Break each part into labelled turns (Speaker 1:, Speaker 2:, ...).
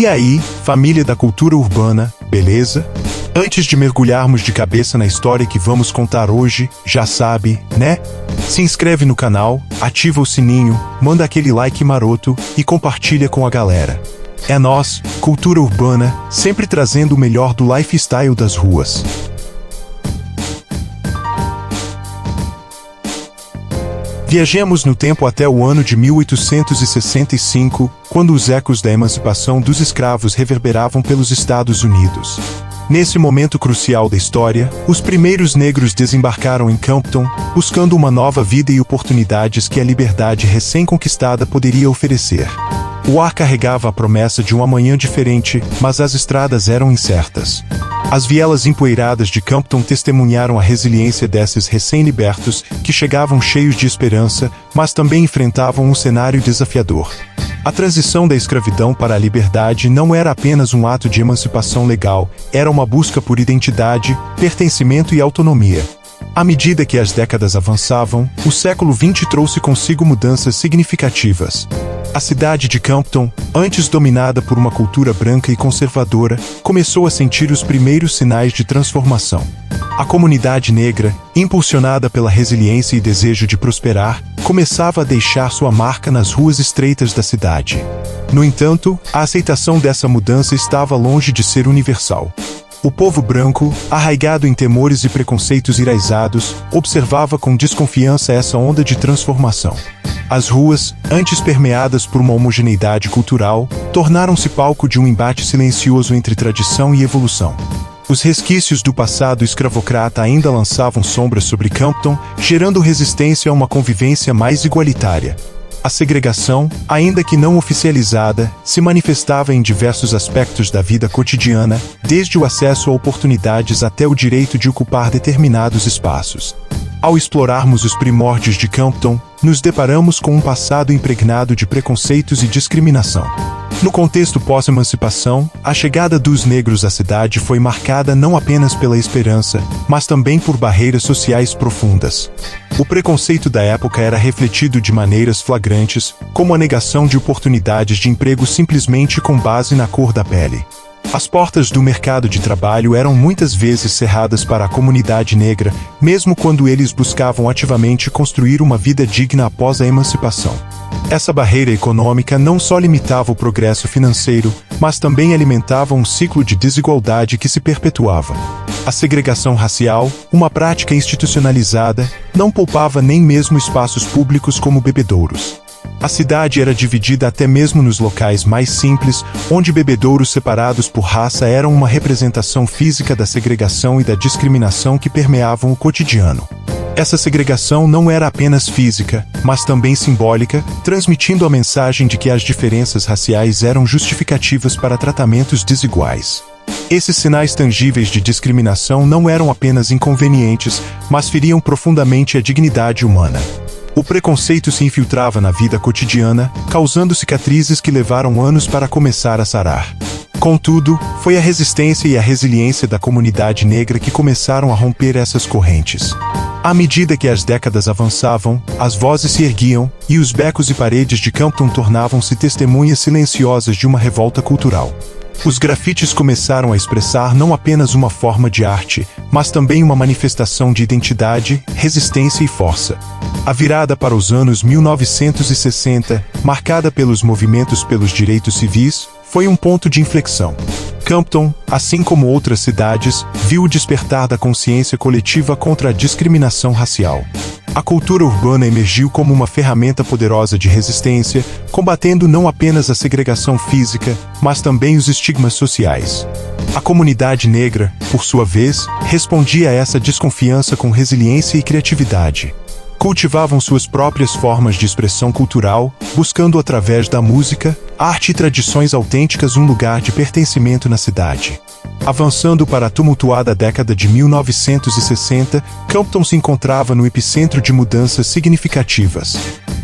Speaker 1: E aí, família da cultura urbana, beleza? Antes de mergulharmos de cabeça na história que vamos contar hoje, já sabe, né? Se inscreve no canal, ativa o sininho, manda aquele like maroto e compartilha com a galera. É nós, Cultura Urbana, sempre trazendo o melhor do lifestyle das ruas. Viajemos no tempo até o ano de 1865, quando os ecos da emancipação dos escravos reverberavam pelos Estados Unidos. Nesse momento crucial da história, os primeiros negros desembarcaram em Compton, buscando uma nova vida e oportunidades que a liberdade recém-conquistada poderia oferecer. O ar carregava a promessa de um amanhã diferente, mas as estradas eram incertas. As vielas empoeiradas de Compton testemunharam a resiliência desses recém-libertos, que chegavam cheios de esperança, mas também enfrentavam um cenário desafiador. A transição da escravidão para a liberdade não era apenas um ato de emancipação legal, era uma busca por identidade, pertencimento e autonomia. À medida que as décadas avançavam, o século XX trouxe consigo mudanças significativas. A cidade de Compton, antes dominada por uma cultura branca e conservadora, começou a sentir os primeiros sinais de transformação. A comunidade negra, impulsionada pela resiliência e desejo de prosperar, começava a deixar sua marca nas ruas estreitas da cidade. No entanto, a aceitação dessa mudança estava longe de ser universal. O povo branco, arraigado em temores e preconceitos enraizados, observava com desconfiança essa onda de transformação. As ruas, antes permeadas por uma homogeneidade cultural, tornaram-se palco de um embate silencioso entre tradição e evolução. Os resquícios do passado escravocrata ainda lançavam sombras sobre Compton, gerando resistência a uma convivência mais igualitária. A segregação, ainda que não oficializada, se manifestava em diversos aspectos da vida cotidiana, desde o acesso a oportunidades até o direito de ocupar determinados espaços. Ao explorarmos os primórdios de Compton, nos deparamos com um passado impregnado de preconceitos e discriminação. No contexto pós-emancipação, a chegada dos negros à cidade foi marcada não apenas pela esperança, mas também por barreiras sociais profundas. O preconceito da época era refletido de maneiras flagrantes, como a negação de oportunidades de emprego simplesmente com base na cor da pele. As portas do mercado de trabalho eram muitas vezes cerradas para a comunidade negra, mesmo quando eles buscavam ativamente construir uma vida digna após a emancipação. Essa barreira econômica não só limitava o progresso financeiro, mas também alimentava um ciclo de desigualdade que se perpetuava. A segregação racial, uma prática institucionalizada, não poupava nem mesmo espaços públicos como bebedouros. A cidade era dividida até mesmo nos locais mais simples, onde bebedouros separados por raça eram uma representação física da segregação e da discriminação que permeavam o cotidiano. Essa segregação não era apenas física, mas também simbólica, transmitindo a mensagem de que as diferenças raciais eram justificativas para tratamentos desiguais. Esses sinais tangíveis de discriminação não eram apenas inconvenientes, mas feriam profundamente a dignidade humana. O preconceito se infiltrava na vida cotidiana, causando cicatrizes que levaram anos para começar a sarar. Contudo, foi a resistência e a resiliência da comunidade negra que começaram a romper essas correntes. À medida que as décadas avançavam, as vozes se erguiam, e os becos e paredes de Compton tornavam-se testemunhas silenciosas de uma revolta cultural. Os grafites começaram a expressar não apenas uma forma de arte, mas também uma manifestação de identidade, resistência e força. A virada para os anos 1960, marcada pelos movimentos pelos direitos civis, foi um ponto de inflexão. Compton, assim como outras cidades, viu o despertar da consciência coletiva contra a discriminação racial. A cultura urbana emergiu como uma ferramenta poderosa de resistência, combatendo não apenas a segregação física, mas também os estigmas sociais. A comunidade negra, por sua vez, respondia a essa desconfiança com resiliência e criatividade. Cultivavam suas próprias formas de expressão cultural, buscando através da música, arte e tradições autênticas um lugar de pertencimento na cidade. Avançando para a tumultuada década de 1960, Compton se encontrava no epicentro de mudanças significativas.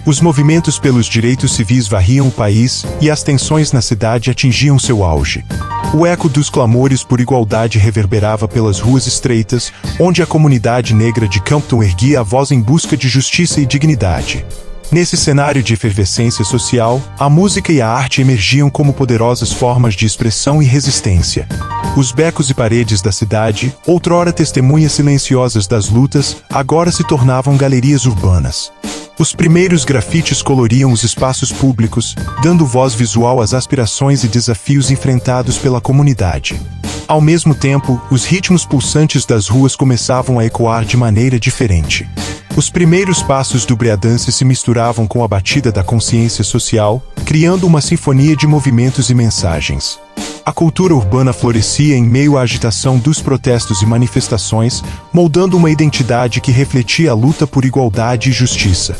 Speaker 1: Os movimentos pelos direitos civis varriam o país, e as tensões na cidade atingiam seu auge. O eco dos clamores por igualdade reverberava pelas ruas estreitas, onde a comunidade negra de Compton erguia a voz em busca de justiça e dignidade. Nesse cenário de efervescência social, a música e a arte emergiam como poderosas formas de expressão e resistência. Os becos e paredes da cidade, outrora testemunhas silenciosas das lutas, agora se tornavam galerias urbanas. Os primeiros grafites coloriam os espaços públicos, dando voz visual às aspirações e desafios enfrentados pela comunidade. Ao mesmo tempo, os ritmos pulsantes das ruas começavam a ecoar de maneira diferente. Os primeiros passos do breakdance se misturavam com a batida da consciência social, criando uma sinfonia de movimentos e mensagens. A cultura urbana florescia em meio à agitação dos protestos e manifestações, moldando uma identidade que refletia a luta por igualdade e justiça.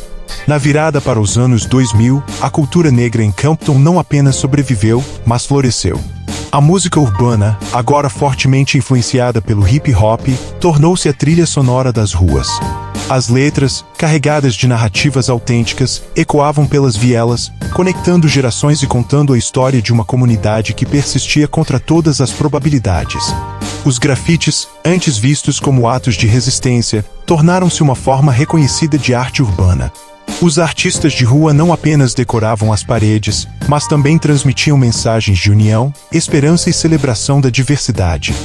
Speaker 1: Na virada para os anos 2000, a cultura negra em Compton não apenas sobreviveu, mas floresceu. A música urbana, agora fortemente influenciada pelo hip-hop, tornou-se a trilha sonora das ruas. As letras, carregadas de narrativas autênticas, ecoavam pelas vielas, conectando gerações e contando a história de uma comunidade que persistia contra todas as probabilidades. Os grafites, antes vistos como atos de resistência, tornaram-se uma forma reconhecida de arte urbana. Os artistas de rua não apenas decoravam as paredes, mas também transmitiam mensagens de união, esperança e celebração da diversidade.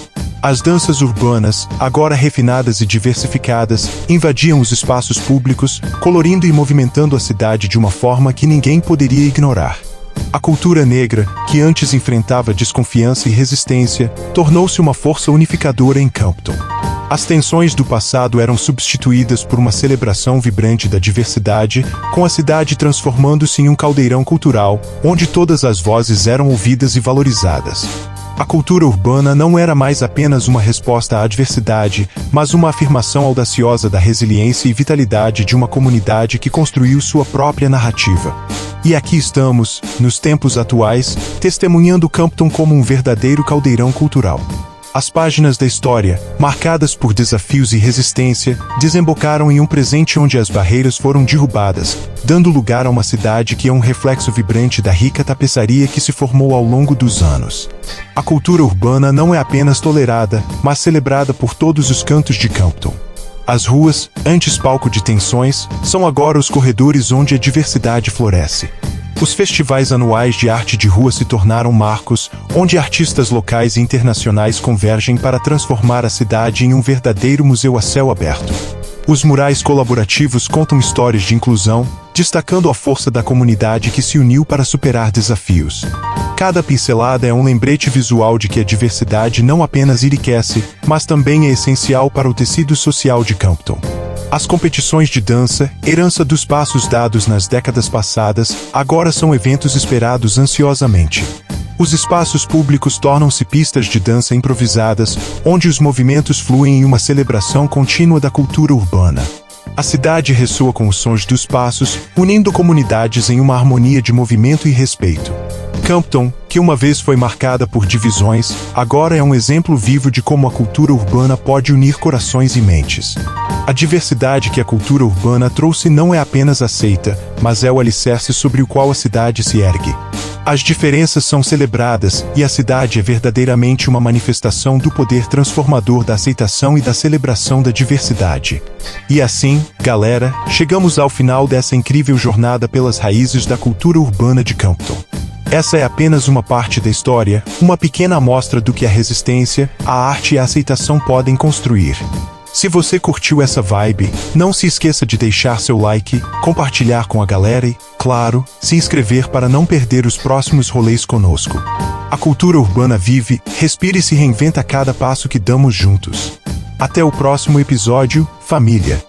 Speaker 1: As danças urbanas, agora refinadas e diversificadas, invadiam os espaços públicos, colorindo e movimentando a cidade de uma forma que ninguém poderia ignorar. A cultura negra, que antes enfrentava desconfiança e resistência, tornou-se uma força unificadora em Compton. As tensões do passado eram substituídas por uma celebração vibrante da diversidade, com a cidade transformando-se em um caldeirão cultural, onde todas as vozes eram ouvidas e valorizadas. A cultura urbana não era mais apenas uma resposta à adversidade, mas uma afirmação audaciosa da resiliência e vitalidade de uma comunidade que construiu sua própria narrativa. E aqui estamos, nos tempos atuais, testemunhando Compton como um verdadeiro caldeirão cultural. As páginas da história, marcadas por desafios e resistência, desembocaram em um presente onde as barreiras foram derrubadas, dando lugar a uma cidade que é um reflexo vibrante da rica tapeçaria que se formou ao longo dos anos. A cultura urbana não é apenas tolerada, mas celebrada por todos os cantos de Compton. As ruas, antes palco de tensões, são agora os corredores onde a diversidade floresce. Os festivais anuais de arte de rua se tornaram marcos, onde artistas locais e internacionais convergem para transformar a cidade em um verdadeiro museu a céu aberto. Os murais colaborativos contam histórias de inclusão, destacando a força da comunidade que se uniu para superar desafios. Cada pincelada é um lembrete visual de que a diversidade não apenas enriquece, mas também é essencial para o tecido social de Compton. As competições de dança, herança dos passos dados nas décadas passadas, agora são eventos esperados ansiosamente. Os espaços públicos tornam-se pistas de dança improvisadas, onde os movimentos fluem em uma celebração contínua da cultura urbana. A cidade ressoa com os sons dos passos, unindo comunidades em uma harmonia de movimento e respeito. Compton, que uma vez foi marcada por divisões, agora é um exemplo vivo de como a cultura urbana pode unir corações e mentes. A diversidade que a cultura urbana trouxe não é apenas aceita, mas é o alicerce sobre o qual a cidade se ergue. As diferenças são celebradas, e a cidade é verdadeiramente uma manifestação do poder transformador da aceitação e da celebração da diversidade. E assim, galera, chegamos ao final dessa incrível jornada pelas raízes da cultura urbana de Compton. Essa é apenas uma parte da história, uma pequena amostra do que a resistência, a arte e a aceitação podem construir. Se você curtiu essa vibe, não se esqueça de deixar seu like, compartilhar com a galera e, claro, se inscrever para não perder os próximos rolês conosco. A cultura urbana vive, respira e se reinventa a cada passo que damos juntos. Até o próximo episódio, família!